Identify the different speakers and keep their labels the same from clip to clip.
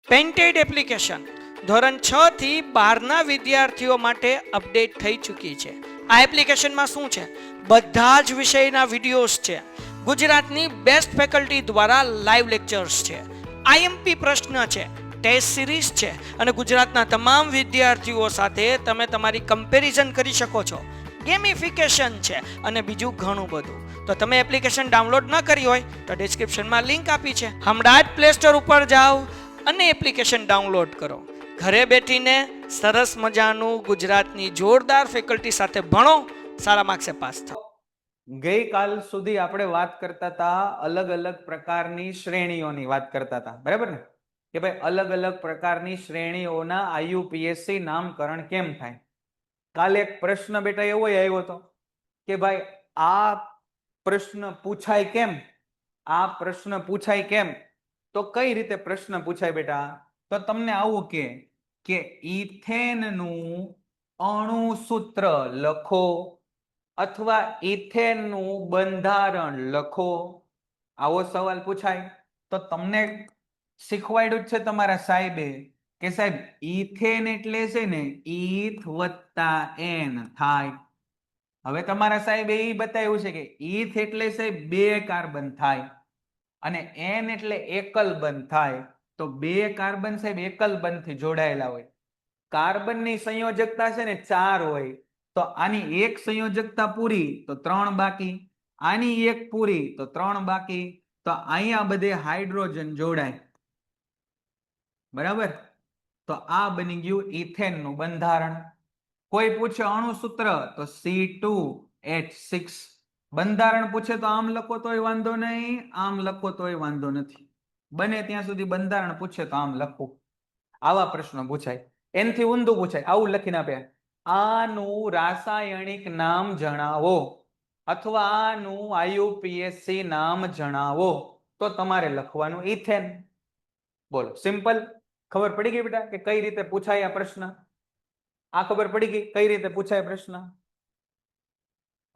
Speaker 1: Painted application ધોરણ 6 થી 12ના વિદ્યાર્થીઓ માટે અપડેટ થઈ ચૂકી છે. આ એપ્લિકેશનમાં શું છે? બધા જ વિષયના વિડીયોઝ છે. ગુજરાતની બેસ્ટ ફેકલ્ટી દ્વારા લાઈવ લેક્ચર્સ છે. આઈએમપી પ્રશ્ન છે, ટેસ્ટ સિરીઝ છે અને ગુજરાતના તમામ વિદ્યાર્થીઓ સાથે તમે તમારી કમ્પેરિઝન કરી શકો છો. ગેમિફિકેશન છે અને બીજું ઘણું બધું. તો તમે એપ્લિકેશન ડાઉનલોડ ન કરી હોય તો ડિસ્ક્રિપ્શનમાં લિંક આપી છે. હમણાં જ પ્લે સ્ટોર ઉપર જાઓ અને એપ્લિકેશન ડાઉનલોડ કરો. ઘરે બેઠીને સરસ મજાનું ગુજરાતની જોરદાર ફેકલ્ટી સાથે ભણો, સારા માર્ક્સે પાસ થાઓ.
Speaker 2: ગઈકાલ સુધી આપણે વાત કરતા હતા અલગ અલગ પ્રકારની શ્રેણીઓની વાત કરતા હતા, બરાબર ને? કે ભાઈ અલગ અલગ પ્રકારની શ્રેણીઓના આઈયુપીએસસી નામકરણ કેમ થાય. કાલે એક પ્રશ્ન બેટા એવો આવ્યો હતો કે ભાઈ આ પ્રશ્ન પૂછાય કેમ, આ પ્રશ્ન પૂછાય કેમ, તો કઈ રીતે પ્રશ્ન પૂછાય બેટા? તો તમને આવું કે ઇથેનનું અણુસૂત્ર લખો અથવા ઇથેનનું બંધારણ લખો, આવો સવાલ પૂછાય. તો તમને શીખવાડ્યું છે તમારા સાહેબે કે સાહેબ ઇથેન એટલે છે ને ઇથ વત્તા એન થાય. હવે તમારા સાહેબે એ બતાવ્યું છે કે ઇથ એટલે સાહેબ 2 કાર્બન થાય અને એન એટલે એકલ બંધ થાય. તો 2 કાર્બન સાહેબ એકલ બંધથી જોડાયેલા હોય. કાર્બનની સંયોજકતા છે ને 4 હોય, તો આની એક સંયોજકતા પૂરી તો 3 બાકી, આની એક પૂરી તો 3 બાકી. તો અહીંયા બધે હાઇડ્રોજન જોડાય, બરાબર? તો આ બની ગયું ઇથેનનું બંધારણ. કોઈ પૂછે અણુસૂત્ર તો C2H6. બંધારણ પૂછે તો આમ લખો તોય વાંધો નહીં, આમ લખો તોય વાંધો નથી. બને ત્યાં સુધી બંધારણ પૂછે તો આમ લખવું. આવા પ્રશ્નો પૂછાય. એનથી ઊંધું પૂછાય, આવું લખીને આપે આનું રાસાયણિક નામ જણાવો અથવા આનું આઈયુપીએસસી નામ જણાવો, તો તમારે લખવાનું ઇથેન. બોલો, સિમ્પલ. ખબર પડી ગઈ બેટા કે કઈ રીતે પૂછાય આ પ્રશ્ન? આ ખબર પડી ગઈ કઈ રીતે પૂછાય પ્રશ્ન?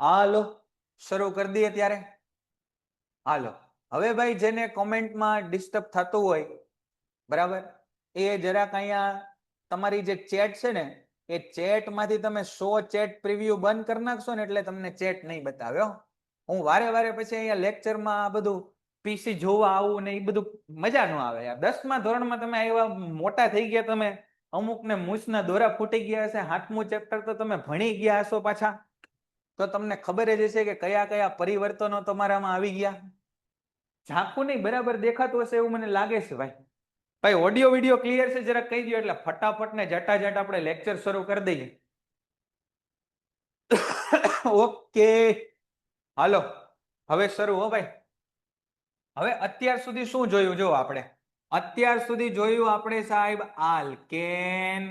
Speaker 2: હાલો શરૂ કરી દઈએ ત્યારે. હાલો હવે ભાઈ જેને કોમેન્ટમાં ડિસ્ટર્બ થતું હોય, બરાબર, એ જરાક અહીંયા તમારી જે ચેટ છે ને એ ચેટ માંથી તમે 100 ચેટ પ્રિવ્યુ બંધ કરી નાખશો ને એટલે તમને ચેટ નહીં બતાવ્યો. હું વારે વારે પછી અહીંયા લેક્ચરમાં આ બધું પીસી જોવા આવું ને એ બધું મજા ન આવે યાર. 10મા ધોરણમાં તમે આવ્યા, મોટા થઈ ગયા, તમે અમુકને મૂછના દોરા ફૂટી ગયા હશે, 7મું ચેપ્ટર તો તમે ભણી ગયા હશો પાછા, તો તમને ખબર જ હશે કે કયા કયા પરિવર્તનો તમારામાં આવી ગયા. ઝાંખું નહીં બરાબર દેખાતું હશે એવું મને લાગે છે ભાઈ. ભાઈ ઓડિયો વિડિયો ક્લિયર છે? જરા કહી દો એટલે ફટાફટ ને જટાજટ આપણે લેક્ચર શરૂ કરી દઈએ. ઓકે હાલો હવે શરૂ. હો ભાઈ, હવે અત્યાર સુધી શું જોયું? જો આપણે અત્યાર સુધી જોયું આપણે સાહેબ આલ્કેન.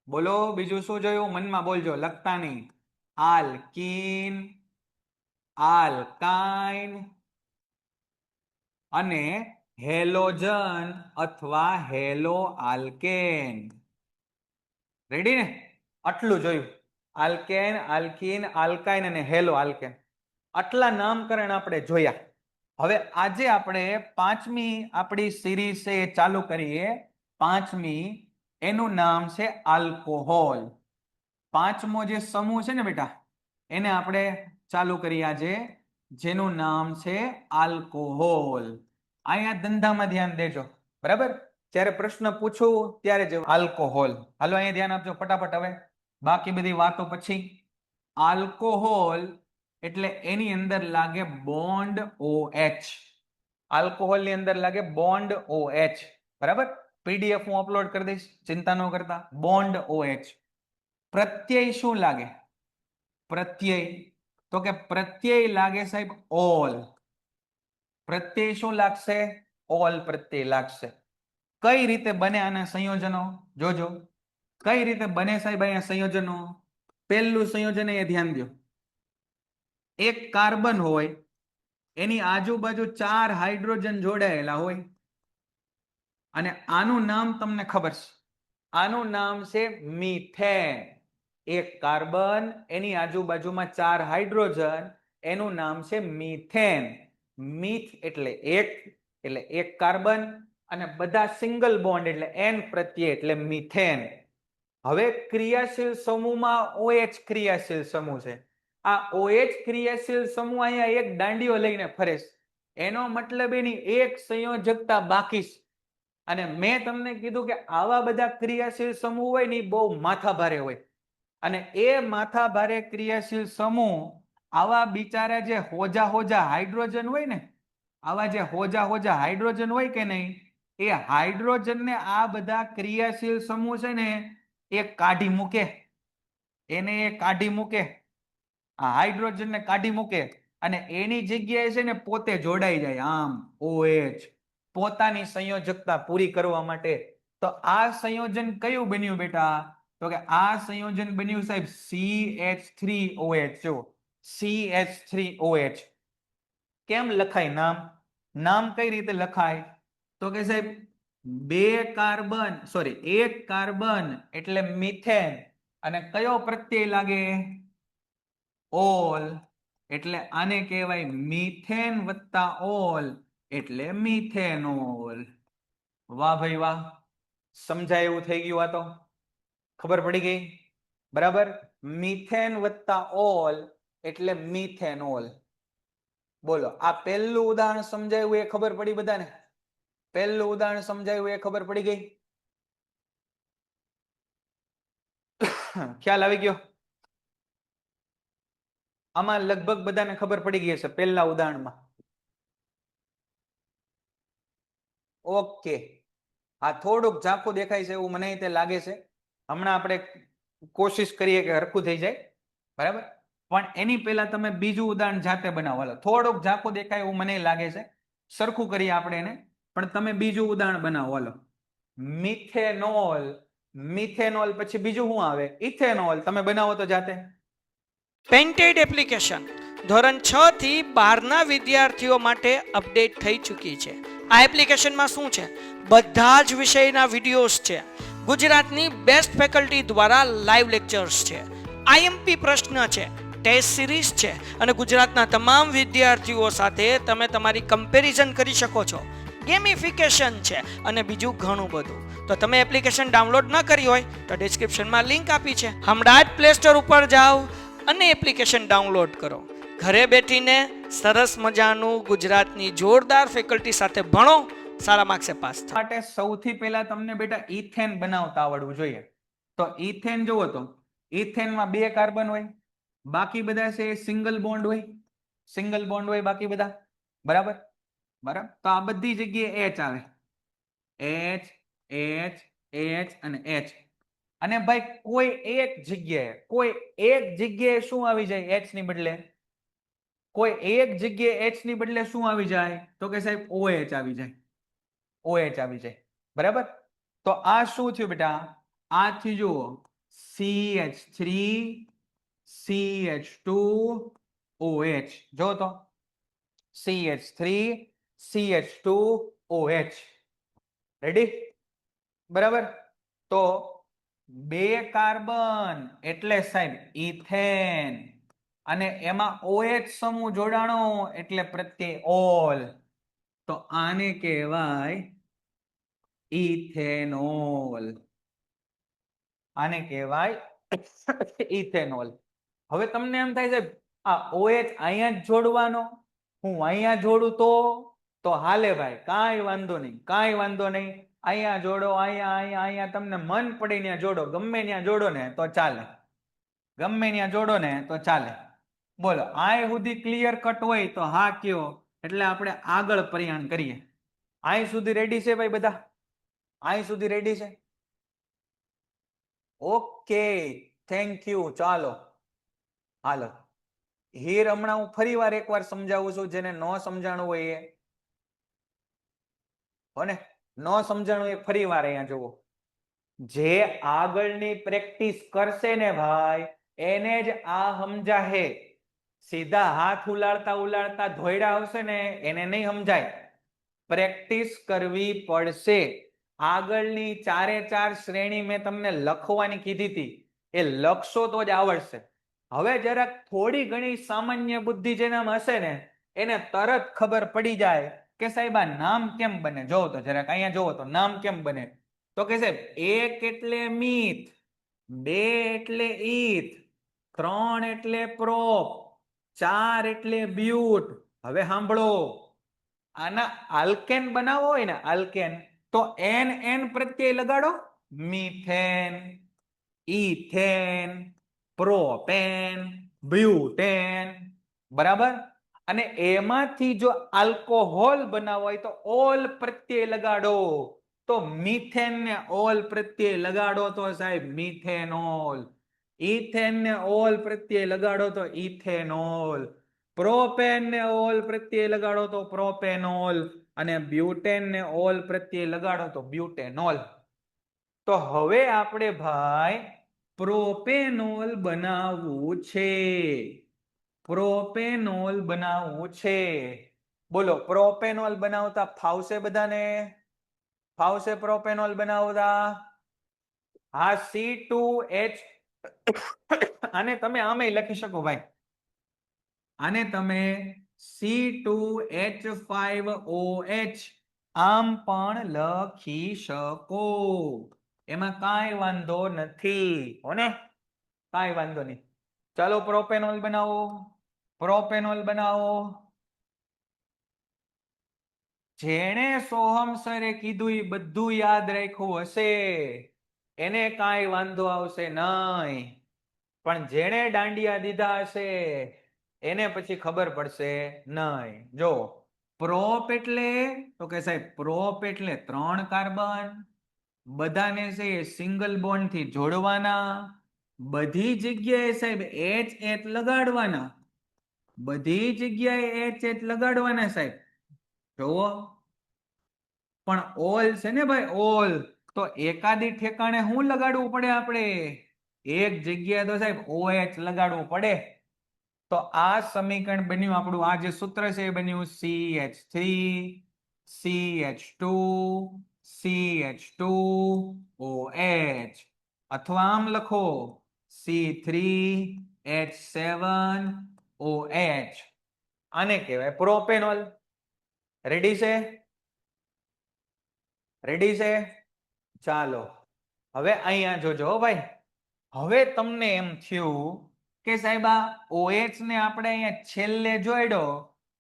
Speaker 2: બોલો બીજું શું જોયું? મનમાં બોલજો, લખતા નહીં. આલ્કીન, આલ્કાઇન અને હેલોજન અથવા હેલો આલ્કેન. રેડી ને? આટલું જોયું. આલ્કેન, આલ્કીન, આલ્કાઇન અને હેલો આલ્કેન, આટલા નામકરણ આપણે જોયા. હવે આજે આપણે 5મી આપણી સિરીઝ છે એ ચાલુ કરીએ. 5મી એનું નામ છે આલ્કોહોલ. 5મો જે સમૂહ છે ને બેટા એને આપણે ચાલુ કરીએ આજે, જેનું નામ છે આલ્કોહોલ. અહીંયા ધંધામાં ધ્યાન દેજો, બરાબર? જ્યારે પ્રશ્ન પૂછું ત્યારે જ આલ્કોહોલ. હાલો અહીંયા ધ્યાન આપજો ફટાફટ. હવે બાકી બધી વાતો પછી. આલ્કોહોલ એટલે એની અંદર લાગે બોન્ડ OH. આલ્કોહોલ ની અંદર લાગે બોન્ડ OH, બરાબર? પીડીએફ હું અપલોડ કરી દઈશ, ચિંતા ન કરતા. Bond OH. પ્રત્યય શું લાગે? પ્રત્યય તો કે પ્રત્યય લાગે સાહેબ ઓલ. પ્રત્યય શું લાગશે? ઓલ પ્રત્યય લાગશે. કઈ રીતે બને આના સંયોજનો? જોજો કઈ રીતે બને સાહેબ અહીંયા સંયોજનો. પહેલું સંયોજન એ ધ્યાન દો. એક કાર્બન હોય, એની આજુબાજુ 4 હાઇડ્રોજન જોડાયેલા હોય અને આનું નામ તમને ખબર છે, આનું નામ છે મીથેન. એક કાર્બન, એની આજુબાજુમાં 4 હાઇડ્રોજન, એનું નામ છે મીથેન. મીથ એટલે એક કાર્બન અને બધા સિંગલ બોન્ડ એટલે N પ્રત્યે એટલે મિથેન. હવે ક્રિયાશીલ સમૂહમાં OH ક્રિયાશીલ સમૂહ છે. આ OH ક્રિયાશીલ સમૂહ અહીંયા એક દાંડીઓ લઈને ફરે છે. એનો મતલબ એની એક સંયોજકતા બાકી છે. અને મેં તમને કીધું કે આવા બધા ક્રિયાશીલ સમૂહ હોય ને બહુ માથાભારે હોય. અને એ માથાભારે ક્રિયાશીલ સમૂહ આવા બિચારા જે હોજા હોજા હાઇડ્રોજન હોય ને, આવા જે હોજા હોજા હાઇડ્રોજન હોય કે નહીં, એ હાઇડ્રોજનને આ બધા ક્રિયાશીલ સમૂહ છે ને એ કાઢી મૂકે. એને એ કાઢી મૂકે, આ હાઇડ્રોજનને કાઢી મૂકે અને એની જગ્યાએ છે ને પોતે જોડાઈ જાય આમ OH પોતાની સંયોજકતા પૂરી કરવા માટે. તો આ સંયોજન કયું બન્યું બેટા? તો કે આ સંયોજન બન્યું સાહેબ CH3OH. જો CH3OH. કેમ લખાય નામ? નામ કઈ રીતે લખાય? તો કે સાહેબ એક કાર્બન એટલે મિથેન અને કયો પ્રત્યય લાગે? ઓલ. એટલે આને કહેવાય મિથેન વત્તા ઓલ એટલે મિથેનોલ. વાહ ભાઈ વાહ, સમજાય એવું થઈ ગયું? આ તો ખબર પડી ગઈ બરાબર. મિથેન વત્તા ઓલ એટલે મિથેનોલ. બોલો, આ પહેલું ઉદાહરણ સમજાયું એ ખબર પડી બધાને? પહેલું ઉદાહરણ સમજાયું એ ખબર પડી ગઈ? ખ્યાલ આવી ગયો? આમાં લગભગ બધાને ખબર પડી ગઈ હશે પહેલા ઉદાહરણમાં. ઓકે, આ થોડુંક ઝાંખું દેખાય છે એવું મને તે લાગે છે. હમણાં આપણે કોશિશ કરીએ કે હરખું થઈ જાય બરાબર. પણ એની પહેલા તમે બીજું ઉદાહરણ જાતે બનાવો. હાલો, થોડુંક ઝાંખું દેખાય એવું મને લાગે છે. સરખું કરીએ આપણે એને, પણ તમે બીજું ઉદાહરણ બનાવો. હાલો, મિથેનોલ. મિથેનોલ પછી બીજું શું આવે? ઇથેનોલ. તમે બનાવો તો જાતે.
Speaker 1: પેન્ટેડ એપ્લિકેશન ધોરણ 6 થી 12ના વિદ્યાર્થીઓ માટે અપડેટ થઈ ચૂકી છે. આ એપ્લિકેશનમાં શું છે? બધા જ વિષયના વિડીયોઝ છે. ગુજરાતની બેસ્ટ ફેકલ્ટી દ્વારા લાઈવ લેક્ચર્સ છે. IMP પ્રશ્ન છે, ટેસ્ટ સિરીઝ છે અને ગુજરાતના તમામ વિદ્યાર્થીઓ સાથે તમે તમારી કમ્પેરિઝન કરી શકો છો. ગેમિફિકેશન છે અને બીજું ઘણું બધું. તો તમે એપ્લિકેશન ડાઉનલોડ ન કરી હોય તો ડિસ્ક્રિપ્શનમાં લિંક આપી છે. હમણાં જ પ્લે સ્ટોર ઉપર જાઓ અને એપ્લિકેશન ડાઉનલોડ કરો. ઘરે બેઠીને સરસ મજાનું ગુજરાતની જોરદાર ફેકલ્ટી સાથે ભણો, સારા માર્ક્સે પાસ થાઓ.
Speaker 2: માટે સૌથી પહેલા તમને બેટા ઇથેન બનાવતા આવડવું જોઈએ. તો ઇથેન જોવો તો ઇથેનમાં 2 કાર્બન હોય, બાકી બધા છે સિંગલ બોન્ડ હોય. સિંગલ બોન્ડ હોય બાકી બધા બરાબર. તો આ બધી જગ્યાએ H આવે. H H અને H. અને ભાઈ કોઈ એક જગ્યાએ શું આવી જાય H ની બદલે? કોઈ એક જગ્યાએ H ની બદલે શું આવી જાય? તો કે સાહેબ OH આવી જાય. OH આવી જાય બરાબર. તો આ શું થયું બેટા? આ થયું જુઓ CH3 CH2OH. જો તો CH3 CH2OH. રેડી બરાબર. તો 2 કાર્બન એટલે સાહેબ ઇથેન અને એમાં OH સમૂહ જોડાણો એટલે પ્રત્યય ઓલ. તો આને કહેવાય ઇથેનોલ. આને કહેવાય ઇથેનોલ. હવે તમને એમ થાય છે આ OH અહીંયા જ જોડવાનો, હું અહીંયા જોડું તો હાલે ભાઈ, કાંઈ વાંધો નહીં, કાંઈ વાંધો નહીં. અહીંયા જોડો, અહીંયા તમને મન પડે ત્યાં જોડો, ગમે ત્યાં જોડો ને તો ચાલે. ગમે ત્યાં જોડો ને તો ચાલે. બોલો, આ સુધી ક્લિયર કટ હોય તો હા કયો, એટલે આપણે આગળ પ્રયાણ કરીએ. અહીં સુધી રેડી છે ભાઈ બધા? અહીં સુધી રેડી છે? Okay, thank you. ચાલો હાલો, હીર હમણાં હું ફરી વાર એકવાર સમજાવું છું, જેને ન સમજાણું હોય એ હોને, ન સમજાણું એ ફરી વાર અહીંયા જુઓ. જે આગળની પ્રેક્ટિસ કરશે ને ભાઈ એને જ આ સમજાહે. સીધા હાથ ઉલાળતા ઉલાળતા ધોયડા આવશે ને એને નહીં સમજાય. પ્રેક્ટિસ કરવી પડશે. આગળની 4 શ્રેણી મેં તમને લખવાની કીધી હતી, એ લખશો તો જ આવડશે. હવે જરાક થોડી ઘણી સામાન્ય બુદ્ધિ જેનામાં હશે ને એને તરત ખબર પડી જાય કે સાહેબ આ નામ કેમ બને? જોવો તો જરાક અહીંયા જોવો તો નામ કેમ બને? તો કે સાહેબ એક એટલે મિથ, બે એટલે ઈથ, ત્રણ એટલે પ્રોપ, ચાર એટલે બ્યુટ. હવે સાંભળો, આના આલ્કેન બનાવવો હોય ને આલ્કેન, તો એન એન પ્રત્યય લગાડો. Methane, ethane, propane, butane. બરાબર? અને એમાંથી જો આલ્કોહોલ બનાવવો હોય તો ઓલ પ્રત્યય લગાડો. તો મિથેન ને ઓલ પ્રત્યય લગાડો તો સાહેબ મિથેનોલ. ઇથેન ને ઓલ પ્રત્યય લગાડો તો ઇથેનોલ. પ્રોપેન ને ઓલ પ્રત્યય લગાડો તો પ્રોપેનોલ. અને બ્યુટેન ને ઓલ પ્રત્યય લગાડો તો બ્યુટેનોલ. તો હવે આપણે ભાઈ પ્રોપેનોલ બનાવવું છે. પ્રોપેનોલ બનાવવું છે. બોલો પ્રોપેનોલ બનાવતા ફાવશે બધાને? ફાવશે પ્રોપેનોલ બનાવતા? હા C2H આને તમે આમે લખી શકો ભાઈ. આને તમે C2H5OH આમ પણ લખી શકો. એમાં કાંઈ વાંધો નથી હોને, કાંઈ વાંધો નહીં. ચાલો પ્રોપેનોલ બનાવો, પ્રોપેનોલ બનાવો. જેણે સોહમ સરે કીધું એ બધું યાદ રાખ્યું હશે એને કાંઈ વાંધો આવશે નહીં, પણ જેણે દાંડિયા દીધા હશે એને પછી ખબર પડશે નહીં. જો પ્રોપ એટલે, તો કે સાહેબ પ્રોપ એટલે 3 કાર્બન, બધાને છે એ સિંગલ બોન્ડ થી જોડવાના, બધી જગ્યાએ સાહેબ H લગાડવાના, બધી જગ્યાએ H લગાડવાના સાહેબ. જોવો પણ ઓલ છે ને ભાઈ ઓલ, તો એકાદી ઠેકાણે શું લગાડવું પડે? આપણે એક જગ્યાએ તો સાહેબ OH લગાડવું પડે. તો આ સમીકરણ બન્યું આપણું, આ જે સૂત્ર છે એ બન્યું CH3 CH2 CH2OH, અથવા આમ લખો C3H7OH. આને કહેવાય પ્રોપેનોલ. રેડી છે? રેડી છે? ચાલો હવે અહીંયા જોજો ભાઈ. હવે તમને એમ થયું કે સાહેબ આ OH ને આપણે અહીંયા છેલ્લે જોડ્યો,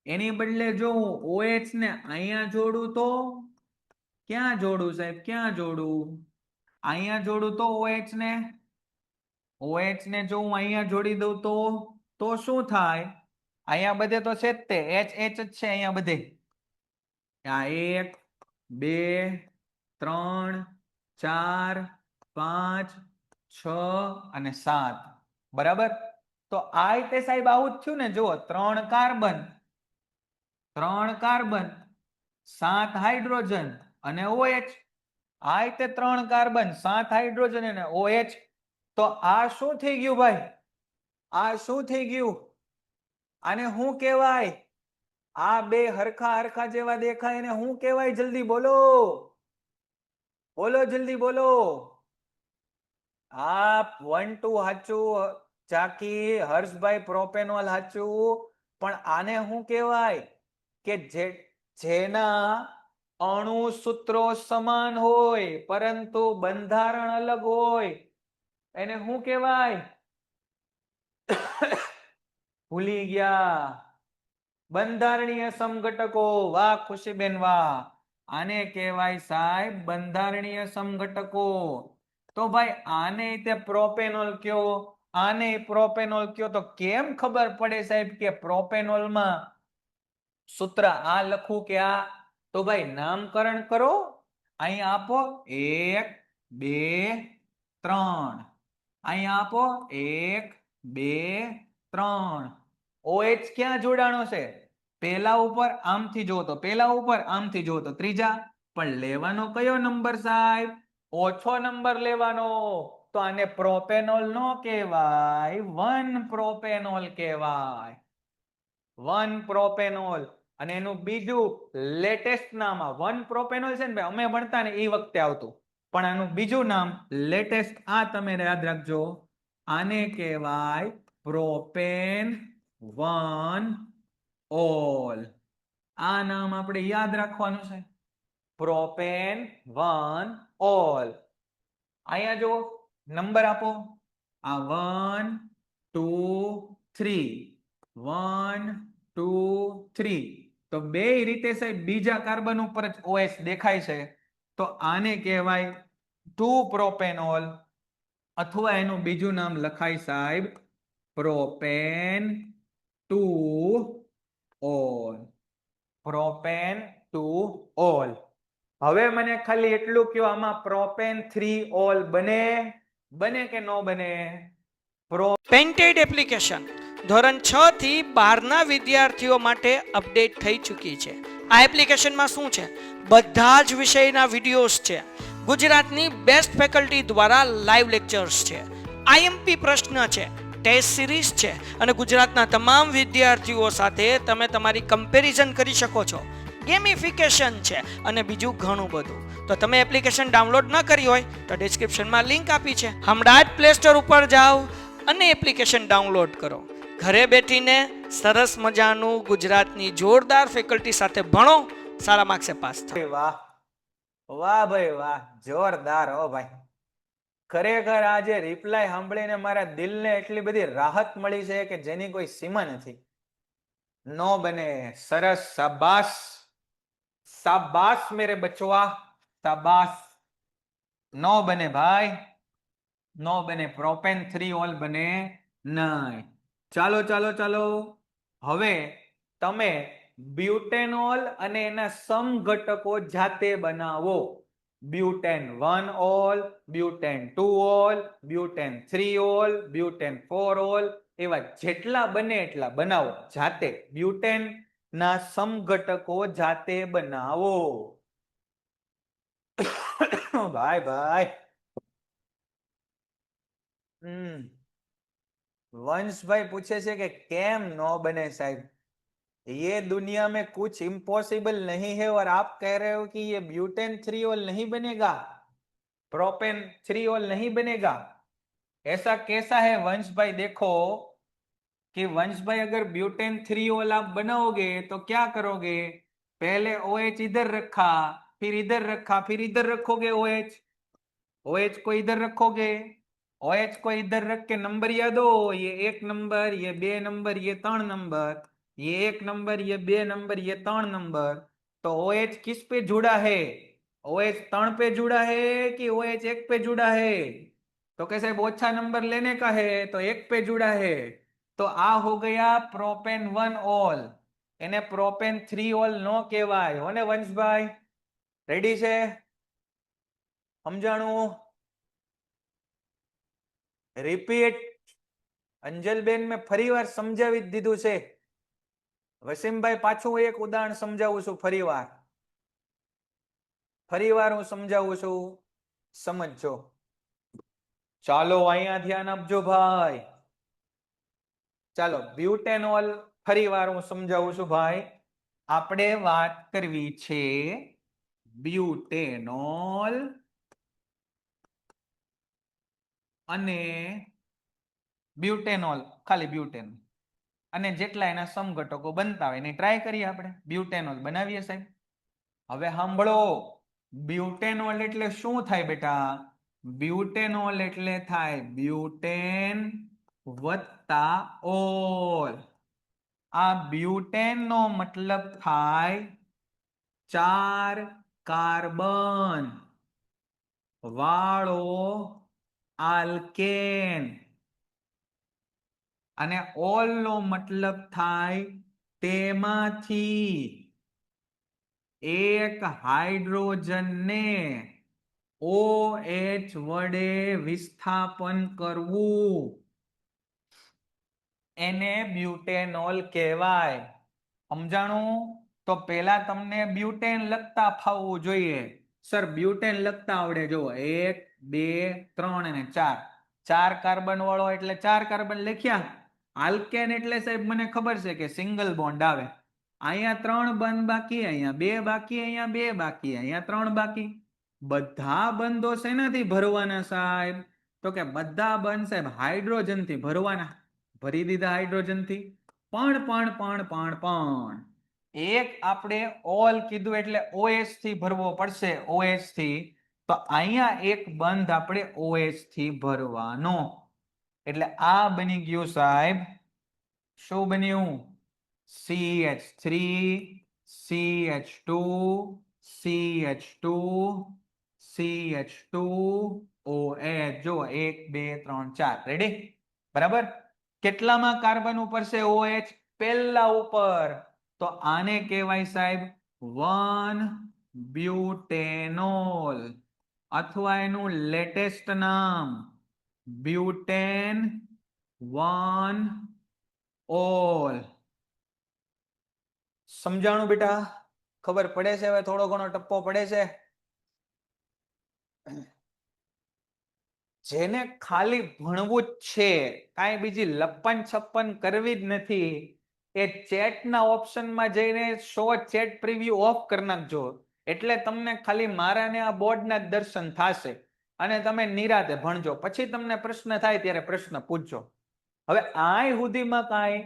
Speaker 2: એની બદલે જો હું OH ને અહીંયા જોડું તો ક્યાં જોડું સાહેબ? ક્યાં જોડું? અહીંયા જોડું તો OH ને, OH ને જો હું અહીંયા જોડી દઉં તો શું થાય? અહીંયા બધે તો છે જ તે H જ છે અહીંયા બધે. આ 1 2 3 4 5 6 અને 7. બરાબર? તો આ રીતે સાહેબ આવું જ થયું ને. જુઓ 3 કાર્બન 7 હાઇડ્રોજન અને OH. આ રીતે 3 કાર્બન 7 હાઇડ્રોજન અને OH. તો આ શું થઈ ગયું ભાઈ? આ શું થઈ ગયું? આને શું કહેવાય? આ બે હરખા હરખા જેવા દેખાય એને શું કહેવાય? જલ્દી બોલો, બોલો જલ્દી બોલો. આ 1 2 હાચું, ચાકી હર્ષભાઈ પ્રોપેનોલ હાચું. પણ આને શું કહેવાય? કે જેના અણુ સૂત્રો સમાન હોય પરંતુ બંધારણ અલગ હોય એને શું કહેવાય? ભૂલી ગયા. બંધારણીય સમઘટકો. વાહ ખુશીબેન વાહ. આને કહેવાય સાહેબ બંધારણીય સમઘટકો. તો ભાઈ આને તે પ્રોપેનોલ કયો, આને પ્રોપેનોલ કયો. તો કેમ ખબર પડે સાહેબ કે પ્રોપેનોલમાં સૂત્ર આ લખું કે આ? તો ભાઈ નામકરણ કરો. અહીં આપો 1 2 3, અહીં આપો 1 2 3. OH ક્યાં જોડાણો છે? પહેલા ઉપર આમથી જો તો પહેલા ઉપર, આમથી જો તો ત્રીજા. પણ લેવાનો કયો નંબર સાહેબ? ઓછો નંબર લેવાનો. તો આને પ્રોપેનોલ નો કહેવાય, 1 પ્રોપેનોલ કહેવાય. 1 પ્રોપેનોલ. અને એનું બીજું લેટેસ્ટ નામ આ 1 પ્રોપેનોલ છે ને ભાઈ, અમે ભણતા ને એ વખતે આવતું. પણ આનું બીજું નામ લેટેસ્ટ આ તમે યાદ રાખજો. આને કહેવાય પ્રોપેન 1 ઓલ. આ નામ આપણે યાદ રાખવાનું છે. Propane 1 all. અહીંયા જો નંબર આપો. આ 1 2 3 1 2 3. તો બે રીતે સાહેબ બીજા કાર્બન ઉપર જ OH દેખાય છે, તો આને કહેવાય 2 પ્રોપેનોલ, અથવા એનું બીજું નામ લખાય સાહેબ પ્રોપેન 2 ઓલ. Propane 2 all. હવે મને ખાલી એટલું કહો, આમાં પ્રોપેન 3 ઓલ બને કે નો બને?
Speaker 1: પેન્ટેડ એપ્લિકેશન ધોરણ 6 થી 12ના વિદ્યાર્થીઓ માટે અપડેટ થઈ ચૂકી છે. આ એપ્લિકેશનમાં શું છે? બધા જ વિષયના વિડીયોઝ છે. ગુજરાતની બેસ્ટ ફેકલ્ટી દ્વારા લાઈવ લેક્ચર્સ છે. આઈએમપી પ્રશ્ન છે, ટેસ્ટ સિરીઝ છે, અને ગુજરાતના તમામ વિદ્યાર્થીઓ સાથે તમે તમારી કમ્પેરિઝન કરી શકો છો. ગેમિફિકેશન છે અને બીજું ઘણું બધું. તો તમે એપ્લિકેશન ડાઉનલોડ ન કરી હોય તો ડિસ્ક્રિપ્શનમાં લિંક આપી છે. હમણાં જ પ્લે સ્ટોર ઉપર જાઓ અને એપ્લિકેશન ડાઉનલોડ કરો. ઘરે બેઠીને સરસ મજાનું ગુજરાતની જોરદાર ફેકલ્ટી સાથે ભણો, સારા માર્ક્સે પાસ થાઓ.
Speaker 2: વાહ વાહ ભાઈ વાહ, જોરદાર હો ભાઈ. ખરેખર આજે રિપ્લાય સાંભળીને મારા દિલને એટલી બધી રાહત મળી છે કે જેની કોઈ સીમા નથી. નો બને. સરસ, શાબાશ શાબાશ મેરે બચવા, શાબાશ. નો બને ભાઈ, નો બને. પ્રોપેન 3 ઓલ બને નહીં. ચાલો ચાલો ચાલો. હવે તમે બ્યુટેનોલ અને એના સમઘટકો જાતે બનાવો. Butane 1 all, butane 2 all, butane 3 all, butane 4 all, એવા જેટલા બને એટલા બનાવો જાતે. બ્યુટેન ના સમઘટકો જાતે બનાવો. ભાઈ ભાઈ. वंशभाई पूछे छे कि केम नो बने साहब? ये दुनिया में कुछ इम्पॉसिबल नहीं है और आप कह रहे हो कि ये ब्यूटेन 3 ओल नहीं बनेगा, प्रोपेन 3 ओल नहीं बनेगा? ऐसा कैसा है वंशभाई? देखो कि वंशभाई अगर ब्यूटेन 3 ओल आप बनाओगे तो क्या करोगे? पहले OH इधर रखा, फिर इधर रखा, फिर इधर रखोगे OH. OH को इधर रखोगे, OH को इधर रख के नंबर याद हो, ये 1 नंबर, ये 2 नंबर, ये 3 नंबर, ये 1 नंबर, ये 2 नंबर, ये 3 नंबर. तो OH किस पे जुड़ा है? OH 3 पे जुड़ा है कि OH 1 पे जुड़ा है? तो कैसे ओछा नंबर लेने का है तो 1 पे जुड़ा है. तो आ हो गया प्रोपेन 1 ओल. એને પ્રોપેન 3 ઓલ નો કહેવાય હો ને વંશભાઈ? રેડી છે? સમજાણું? રિપીટ. અંજલબેન મેં ફરીવાર સમજાવી દીધું છે. વસીમભાઈ પાછું એક ઉદાહરણ સમજાવું છું. ફરીવાર હું સમજાવું છું, સમજજો. ચાલો અહીંયા ધ્યાન આપજો ભાઈ. ચાલો બ્યુટેનોલ ફરીવાર હું સમજાવું છું ભાઈ. આપણે વાત કરવી છે બ્યુટેનોલ અને બ્યુટેનોલ, ખાલી બ્યુટેન અને જેટલા એના સમઘટકો બનતા હોય એને ટ્રાય કરીએ આપણે. બ્યુટેનોલ બનાવીએ સાહેબ. હવે સાંભળો, બ્યુટેનોલ એટલે શું થાય બેટા? બ્યુટેનોલ એટલે થાય બ્યુટેન વત્તા ઓલ. આ બ્યુટેન નો મતલબ થાય 4 કાર્બન વાળો આલ્કેન, અને ઓલ નો મતલબ થાય તેમાંથી એક હાઇડ્રોજન ને OH વડે વિસ્થાપન કરવું, એને બ્યુટેનોલ કહેવાય. સમજાણું? તો પહેલા તમને બ્યુટેન લખતા ફાવવું જોઈએ. સર બ્યુટેન લખતા આવડે? જો 1 2 3 અને 4, 4 કાર્બન વાળો એટલે 4 કાર્બન લખ્યા. આલ્કેન એટલે સાહેબ મને ખબર છે કે સિંગલ બોન્ડ આવે. અહીંયા 3 બંધ બાકી, અહીંયા 2 બાકી, અહીંયા 2 બાકી, અહીંયા 3 બાકી. બધા બંધો શેનાથી ભરવાના સાહેબ? તો કે બધા બંધ સાહેબ હાઇડ્રોજન થી ભરવાના. ભરી દીધા હાઇડ્રોજન થી. પણ એક આપણે ઓલ કીધું એટલે OH થી ભરવો પડશે, OH થી. તો અહીંયા એક બંધ આપણે OH થી ભરવાનો, એટલે આ બની ગયું સાહેબ, શું બન્યું? CH3 CH2 CH2 CH2OH. જો 1 2 3 4 રેડી, બરાબર. કેટલામાં કાર્બન ઉપર છે OH? પહેલા ઉપર. તો આને કહેવાય સાહેબ 1-બ્યુટેનોલ, અથવા એનું લેટેસ્ટ નામ બ્યુટેન 1-ઓલ. સમજાણું બેટા? ખબર પડે છે? હવે થોડો ઘણો ટપ્પો પડે છે? જેને ખાલી ભણવું જ છે, કાંઈ બીજી લપ્પન છપ્પન કરવી જ નથી, એ ચેટના ઓપ્શનમાં જઈને શો ચેટ પ્રિવ્યુ ઓફ કરી નાખજો, એટલે તમને ખાલી મારા ને આ બોર્ડના જ દર્શન થશે અને તમે નિરાતે ભણજો. પછી તમને પ્રશ્ન થાય ત્યારે પ્રશ્ન પૂછજો. હવે આય સુધીમાં કાંઈ,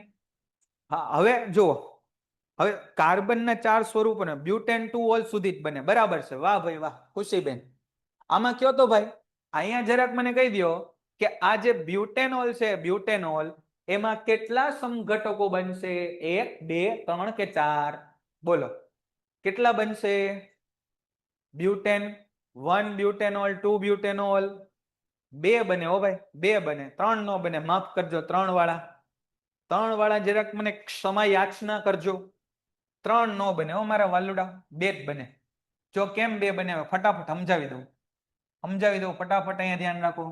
Speaker 2: હા હવે જુઓ, હવે કાર્બનના 4 સ્વરૂપ ને બ્યુટેન 2-ઓલ સુધી જ બને, બરાબર છે? વાહ ભાઈ વાહ, ખુશીબેન. આમાં કયો તો ભાઈ, અહીંયા જરાક મને કહી દો કે આ જે બ્યુટેનોલ છે, બ્યુટેનોલ, એમાં કેટલા સમઘટકો બનશે? 1 2 3 કે 4? બોલો કેટલા બનશે? બ્યુટેન 1 બ્યુટેનોલ, 2 બ્યુટેનોલ, 2 બને હો ભાઈ, 2 બને, 3 નો બને, માફ કરજો 3 વાળા. 3 વાળા જરાક મને ક્ષમા યાચના કરજો, 3 નો બને હો મારા વાલુડા, 2 જ બને. જો કેમ 2 બને ફટાફટ સમજાવી દઉં, ફટાફટ. અહીંયા ધ્યાન રાખો.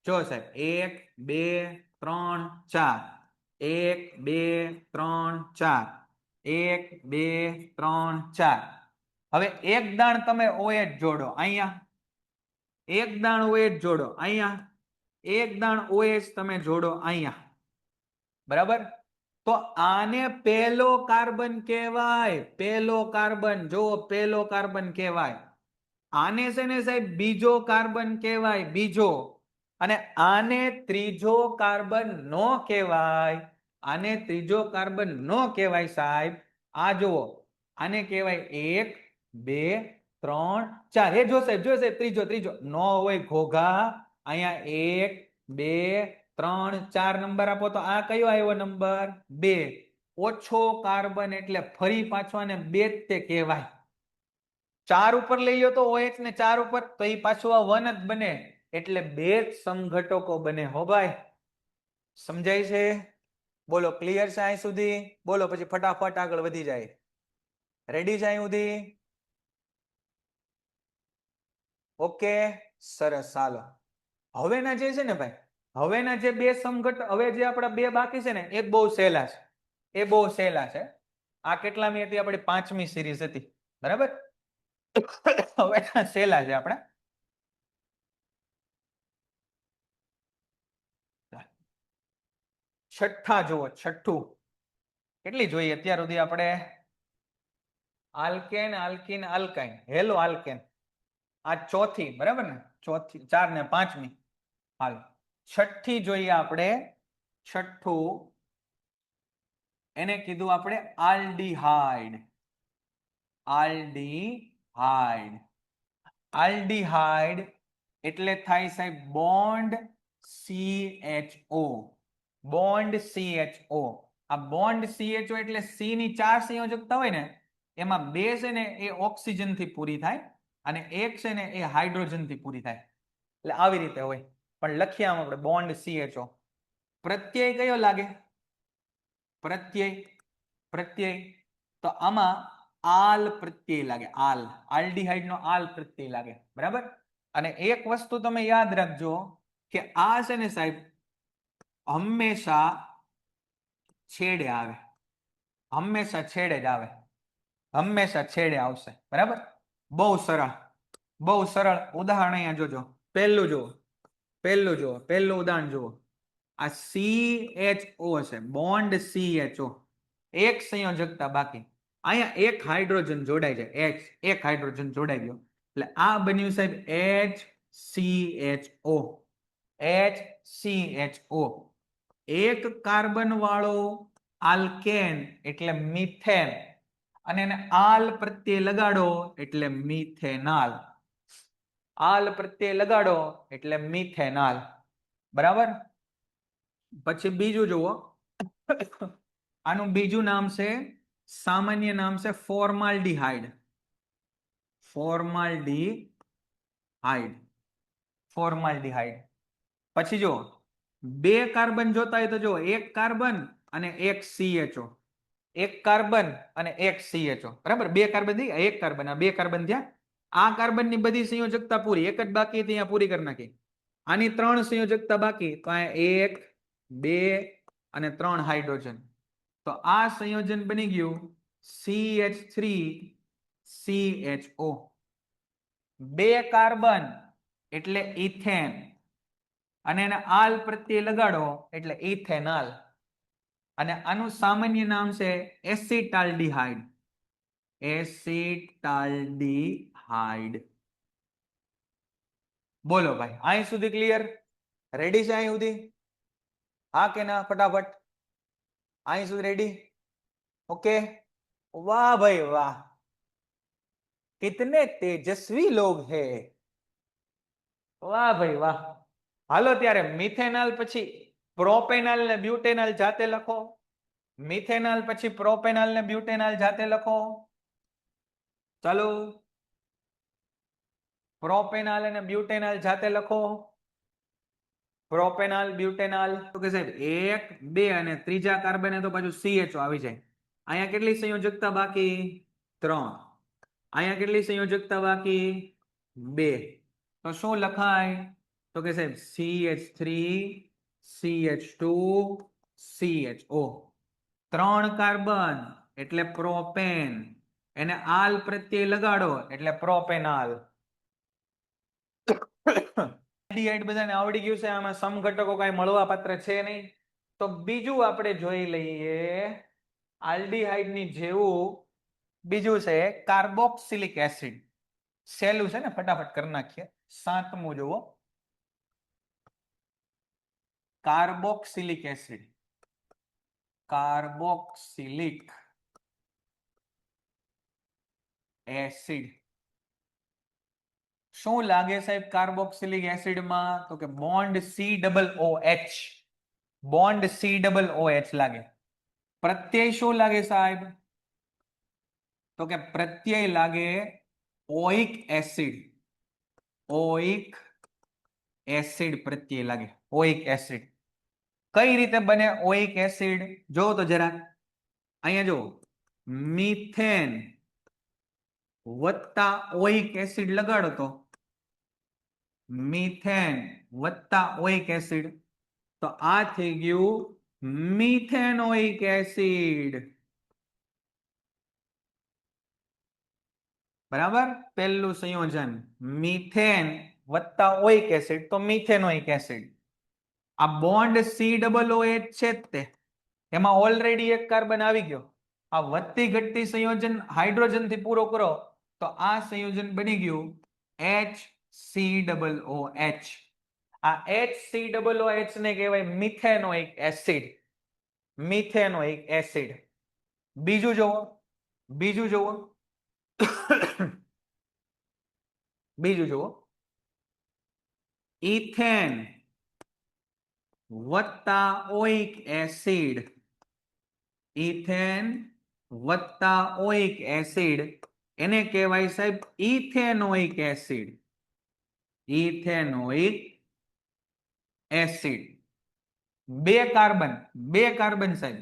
Speaker 2: જો સાહેબ 1 2 3 4, 1 2 3 4, 1 2 3 4. હવે એક દાણ તમે OH જોડો અહીંયા, એક દાણ OH જોડો અહીંયા, એક દાણ OH તમે જોડો અહીંયા, બરાબર. તો આને પહેલો કાર્બન કહેવાય, પહેલો કાર્બન. જો પહેલો કાર્બન કહેવાય. આને છે ને સાહેબ બીજો કાર્બન કહેવાય, બીજો. અને આને ત્રીજો કાર્બન નો કહેવાય, આને ત્રીજો કાર્બન નો કહેવાય સાહેબ. આ જુઓ, આને કહેવાય 1 2 3 4. એ જો સાહેબ ત્રીજો નો હોય ઘોઘા. અહીંયા 1 2 3 4 નંબર આપો તો આ કયો આવ્યો? નંબર 2. ઓછો કાર્બન એટલે ફરી પાછો આને 2 જ તે કહેવાય. 4 ઉપર લઈ લો તો OH ને 4 ઉપર, તો એ પાછું આ 1 જ બને, એટલે 2 જ સમઘટકો બને હો ભાઈ. સમજાય છે? બોલો ક્લિયર છે અહીં સુધી? બોલો પછી ફટાફટ આગળ વધી જાય. રેડી છે અહીં સુધી? ઓકે સરસ. ચાલો હવેના જે છે ને ભાઈ, હવેના જે 2 સમઘટક, હવે જે આપણા 2 બાકી છે ને, એ બહુ સહેલા છે, એ બહુ સહેલા છે. આ કેટલામી હતી? આપણી 5મી સિરીઝ હતી, બરાબર. હવે સહેલા છે આપણે. છઠ્ઠા જુઓ, છઠ્ઠું. કેટલી જોઈએ અત્યાર સુધી આપણે? Alkane, alkene, alkyne, hello alkane. આ ચોથી, બરાબર ને? ચોથી, 4 ને 5મી. હાલ છઠ્ઠી જોઈએ આપણે. છઠ્ઠું એને કીધું આપણે આલ્ડીહાઇડ. આલ્ડીહાઇડ, આલ્ડીહાઇડ એટલે થાય સાહેબ બોન્ડ CHO, બોન્ડ CHO. આ બોન્ડ CHO એટલે C ની 4 સંયોજકતા હોય ને, એમાં 2 છે ને એ ઓક્સિજન થી પૂરી થાય અને 1 છે ને એ હાઇડ્રોજન થી પૂરી થાય. એટલે આવી રીતે હોય. પણ લખીએ આમ આપણે બોન્ડ CHO. પ્રત્યય કયો લાગે? પ્રત્યય તો આમાં આલ પ્રત્યય લાગે, આલ. આલ્ડીહાઇડ નો આલ પ્રત્યય લાગે, બરાબર. અને એક વસ્તુ તમે યાદ રાખજો કે આ છે ને સાહેબ હંમેશા છેડે આવે, હંમેશા છેડે જ આવે, હંમેશા છેડે આવશે, બરાબર. બહુ સરળ, બહુ સરળ ઉદાહરણ અહીંયા જોજો. પહેલું જુઓ, પહેલું ઉદાહરણ જુઓ. આ CHO છે, બોન્ડ CHO, એક સંયોજકતા બાકી. અહીંયા એક હાઇડ્રોજન જોડાઈ જાય, એક હાઇડ્રોજન જોડાઈ ગયો, એટલે આ બન્યું સાહેબ HCHO. HCHO. એક કાર્બન વાળો આલ્કેન એટલે મિથેન, અને એને આલ પ્રત્યે લગાડો એટલે મિથેનાલ. આલ પ્રત્યે લગાડો એટલે મિથેનાલ. બરાબર. પછી બીજું જુઓ, આનું બીજું નામ છે, સામાન્ય નામ છે ફોર્માલ્ડીહાઇડ. ફોર્માલ્ડીહાઇડ. ફોર્માલ્ડીહાઇડ. પછી જો બે કાર્બન જોતા હોય તો જો એક કાર્બન અને એક CHO. એક કાર્બન અને એક CHO. બરાબર. બે કાર્બન થઈ ગયા, એક કાર્બન, આ બે કાર્બન થયા. આ કાર્બનની બધી સંયોજકતા પૂરી, એક જ બાકી હતી અહીંયા પૂરી કરી નાખી. આની 3 સંયોજકતા બાકી, તો અહીંયા 1 2 અને 3 હાઇડ્રોજન. તો આ સંયોજન બની ગયું CH3CHO. બે કાર્બન એટલે ઇથેન અને એને આલ પ્રત્યે લગાડો એટલે ઇથેનાલ. અને આનું સામાન્ય નામ છે એસિટાલ્ડીહાઇડ. એસિટાલ્ડીહાઇડ. બોલો ભાઈ, અહીં સુધી ક્લિયર? રેડી છે અહીં સુધી? હા કે ના? ફટાફટ અહીં સુધી રેડી? ओके. वाह भाई वाह, कितने तेजस्वी लोग हैं. वाह भाई वाह. હાલો ત્યારે મિથેનોલ પછી પ્રોપેનોલ ને બ્યુટેનોલ જાતે લખો. મિથેનોલ પછી પ્રોપેનોલ ને બ્યુટેનોલ જાતે લખો. ચાલો, પ્રોપેનોલ અને બ્યુટેનોલ જાતે લખો. Propanol butanol. તો કે સાહેબ 1 2 અને ત્રીજા કાર્બને તો પાછું CHO આવી જાય. અહીંયા કેટલી સંયોજકતા બાકી? 3. અહીંયા કેટલી સંયોજકતા બાકી? 2. તો શું લખાય? તો કે સાહેબ CH3 CH2 CHO. 3 કાર્બન એટલે પ્રોપેન, એને આલ પ્રત્યે લગાડો એટલે પ્રોપેનાલ. આલ્ડીહાઇડ બધાને આવડી ગયું છે. આમાં સમઘટકો કાંઈ મળવા પાત્ર છે નહીં. તો બીજું આપણે જોઈ લઈએ. આલ્ડીહાઇડ ની જેવું બીજું છે કાર્બોક્સિલિક એસિડ. સહેલું છે ને, ફટાફટ કરી નાખીએ. 7મું જુઓ, કાર્બોક્સિલિક એસિડ. Carboxylic acid. શું લાગે સાહેબ કાર્બોક્સિલિક એસિડમાં? તો કે બોન્ડ COOH. બોન્ડ COOH લાગે. પ્રત્યય શું લાગે સાહેબ? તો કે પ્રત્યય લાગે ઓઇક એસિડ. ઓઇક એસિડ પ્રત્યય લાગે. ઓઇક એસિડ. કઈ રીતે બને ઓઇક એસિડ? જો તો જરા અહીંયા જો, મિથેન વત્તા ઓઇક એસિડ લગાડો તો મિથેન વત્તા ઓઇક એસિડ, તો આ થઈ ગયું મિથેનોઇક એસિડ. બરાબર. પહેલું સંયોજન મિથેન વત્તા ઓઇક એસિડ તો મિથેનોઇક એસિડ. આ બોન્ડ COOH છે તે, એમાં ઓલરેડી એક કાર્બન આવી ગયો. આ વધતી ઘટતી સંયોજન હાઇડ્રોજન થી પૂરો કરો તો આ સંયોજન બની ગયું HCOOH. આ HCOOH ને કહેવાય મિથેનોઇક એસિડ. Methanoic acid. બીજું જુઓ, બીજું જુઓ, બીજું જુઓ, ઇથેન વત્તા ઓઇક એસિડ. ઇથેન વત્તા ઓઇક એસિડ એને કહેવાય સાહેબ ઇથેનોઇક એસિડ. Ethanoic acid. બે કાર્બન સાહેબ,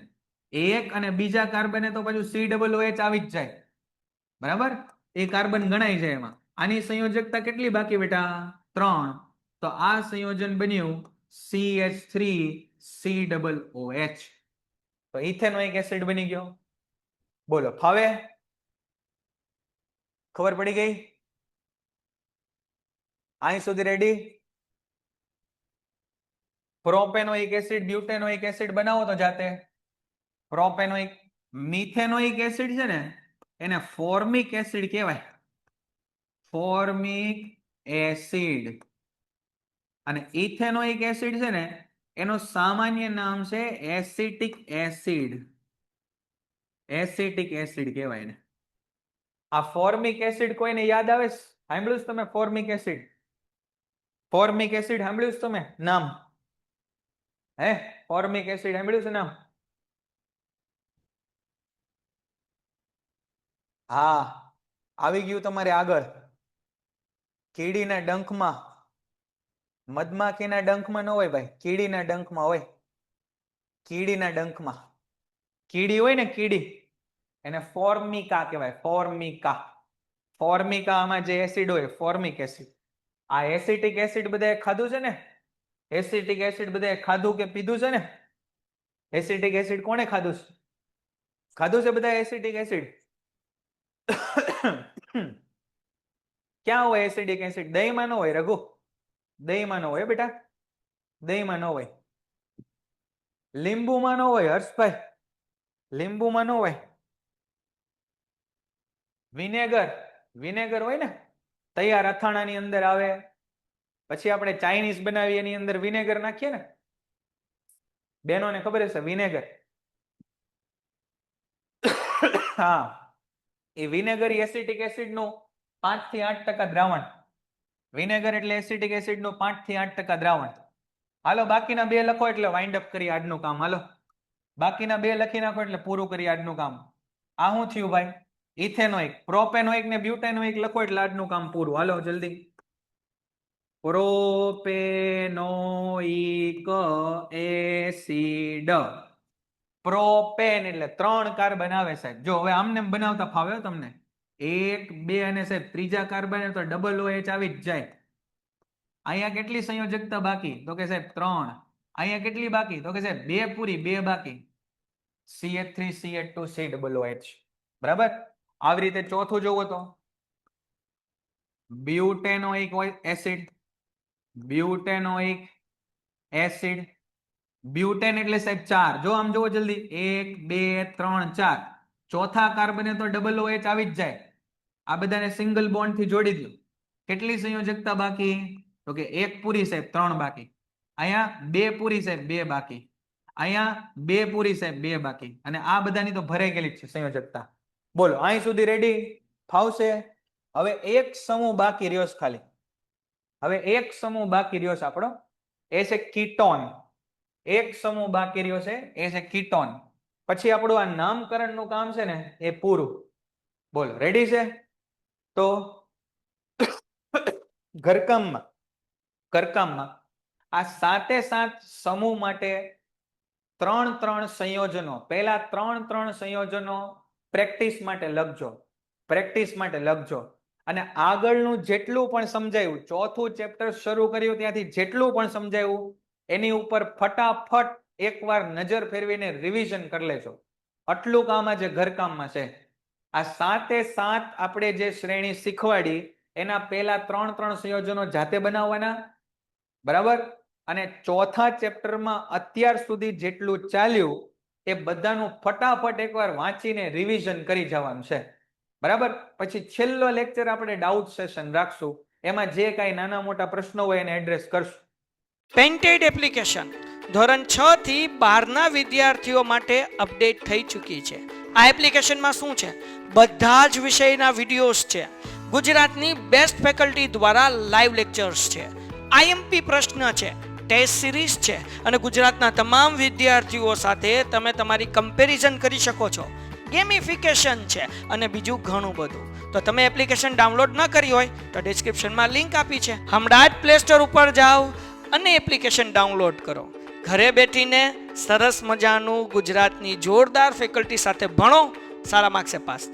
Speaker 2: એક અને બીજા કાર્બને તો પાછું COOH આવી જ જાય. બરાબર. એ કાર્બન ગણાય છે એમાં. આની સંયોજકતા કેટલી બાકી બેટા? 3. તો આ સંયોજન બન્યું CH3COOH. તો ઇથેનોઇક એસિડ બની ગયો. બોલો, ફાવે? ખબર પડી ગઈ? અહીં સુધી રેડી? પ્રોપેનોઇક એસિડ બ્યુટેનોઇક એસિડ બનાવો તો જાતે. પ્રોપેનોઇક, મિથેનોઇક એસિડ છે ને એને ફોર્મિક એસિડ કહેવાય. Formic acid. અને ઇથેનોઇક એસિડ છે ને એનું સામાન્ય નામ છે એસિટિક એસિડ. એસિટિક એસિડ કહેવાય ને. આ ફોર્મિક એસિડ કોઈને યાદ આવે છે? સાંભળ્યું છે તમે ફોર્મિક એસિડ? ફોર્મિક એસિડ સાંભળ્યું છે તમે નામ? હે ફોર્મિક એસિડ સાંભળ્યું છે નામ? હા આવી ગયું તમારે આગળ. કીડીના ડંખમાં, મધમાખીના ડંખમાં ન હોય ભાઈ, કીડીના ડંખમાં હોય. કીડીના ડંખમાં કીડી હોય ને, કીડી, એને ફોર્મિકા કહેવાય. ફોર્મિકા. ફોર્મિકામાં જે એસિડ હોય ફોર્મિક એસિડ. આ એસિટિક એસિડ બધાએ ખાધું છે ને? એસિટિક એસિડ બધાએ ખાધું કે પીધું છે ને? એસિટિક એસિડ કોણે ખાધું છે? ખાધું છે બધા એસિટિક એસિડ? ક્યાં હોય એસિડિક એસિડ? દહીંમાં ન હોય રઘુ, દહીંમાં ન હોય બેટા, દહીંમાં ન હોય. લીંબુમાં ન હોય હર્ષભાઈ, લીંબુમાં ન હોય. વિનેગર, વિનેગર હોય ને, તૈયાર અથાણાની અંદર આવે, પછી આપણે ચાઇનીઝ બનાવીએ એની અંદર વિનેગર નાખીએ ને, બેનોને ખબર હશે વિનેગર. હા એ વિનેગર એસિટિક એસિડ નું 5 થી 8% દ્રાવણ. વિનેગર એટલે એસિટિક એસિડ નું 5 થી 8% દ્રાવણ. હાલો બાકીના 2 લખો એટલે વાઇન્ડ અપ કરી આજનું કામ. હાલો બાકીના 2 લખી નાખો એટલે પૂરું કરી આજનું કામ. આ શું થયું ભાઈ? ઇથેનોઇક, પ્રોપેનોઇક ને બ્યુટેનોઇક લખો એટલે આજનું કામ પૂરું. હાલો જલ્દી. Propanoic acid. પ્રોપેન એટલે 3 કાર્બન આવે સાહેબ. જો હવે આમને બનાવતા ફાવે તમને. 1 2 અને સાહેબ ત્રીજા કાર્બન તો ડબલ OH આવી જ જાય. અહીંયા કેટલી સંયોજકતા બાકી? તો કે સાહેબ 3. અહીંયા કેટલી બાકી? તો કે સાહેબ 2 પૂરી, 2 બાકી. CH3 CH2 COOH. બરાબર. આવી રીતે ચોથું જોવો તો બ્યુટેનોઇક એસિડ. બ્યુટેનોઇક એસિડ. બ્યુટેન એટલે સાહેબ 4. જો આમ જોવો જલ્દી, 1 2 3 4. ચોથા કાર્બને તો ડબલ OH આવી જ જાય. આ બધાને સિંગલ બોન્ડ થી જોડી દો. કેટલી સંયોજકતા બાકી? તો કે 1 પૂરી સાહેબ, 3 બાકી. અહીંયા 2 પૂરી સાહેબ, 2 બાકી. અહીંયા 2 પૂરી સાહેબ, 2 બાકી. અને આ બધાની તો ભરાઈ ગયેલી છે સંયોજકતા. બોલો અહીં સુધી રેડી? ફાવશે? હવે એક સમૂહ બાકી રહ્યો છે ખાલી. હવે એક સમૂહ બાકી રહ્યો છે આપણો, એ છે કીટોન. એક સમૂહ બાકી રહ્યો છે, એ છે કીટોન. પછી આપણું આ નામકરણનું કામ છે ને એ પૂરું. બોલો રેડી છે? તો ઘરકામમાં આ 7 સમૂહ માટે 3 સંયોજનો, પહેલા 3 સંયોજનો પ્રેક્ટિસ માટે લખજો. પ્રેક્ટિસ માટે લખજો. અને આગળનું જેટલું પણ સમજાયું, ચોથું ચેપ્ટર શરૂ કર્યું ત્યાંથી જેટલું પણ સમજાયું એની ઉપર ફટાફટ એકવાર નજર ફેરવીને રિવિઝન કરી લેજો. આટલું કામ આજે ઘરકામમાં છે. આ 7 આપણે જે શ્રેણી શીખવાડી એના પહેલા 3 સંયોજનો જાતે બનાવવાના. બરાબર. અને ચોથા ચેપ્ટરમાં અત્યાર સુધી જેટલું ચાલ્યું એ બધાનું ફટાફટ એકવાર વાંચીને રિવિઝન કરી જવાનું છે. બરાબર. પછી છેલ્લો લેક્ચર આપણે ડાઉટ સેશન રાખશું. એમાં જે કાંઈ નાના મોટા પ્રશ્નો હોય એને એડ્રેસ કરશું.
Speaker 1: પેન્ટેડ એપ્લિકેશન ધોરણ 6 થી 12ના વિદ્યાર્થીઓ માટે અપડેટ થઈ ચૂકી છે. આ એપ્લિકેશનમાં શું છે? બધા જ વિષયના વિડીયોઝ છે. ગુજરાતની બેસ્ટ ફેકલ્ટી દ્વારા લાઈવ લેક્ચર્સ છે. IMP પ્રશ્ન છે, ટેસ્ટ સિરીઝ છે અને ગુજરાતના તમામ વિદ્યાર્થીઓ સાથે તમે તમારી કમ્પેરિઝન કરી શકો છો. ગેમિફિકેશન છે અને બીજું ઘણું બધું. તો તમે એપ્લિકેશન ડાઉનલોડ ન કરી હોય તો ડિસ્ક્રિપ્શનમાં લિંક આપી છે. હમણાં જ પ્લે સ્ટોર ઉપર જાઓ અને એપ્લિકેશન ડાઉનલોડ કરો. ઘરે બેઠીને સરસ મજાનું ગુજરાતની જોરદાર ફેકલ્ટી સાથે ભણો, સારા માર્ક્સે પાસ થાઓ.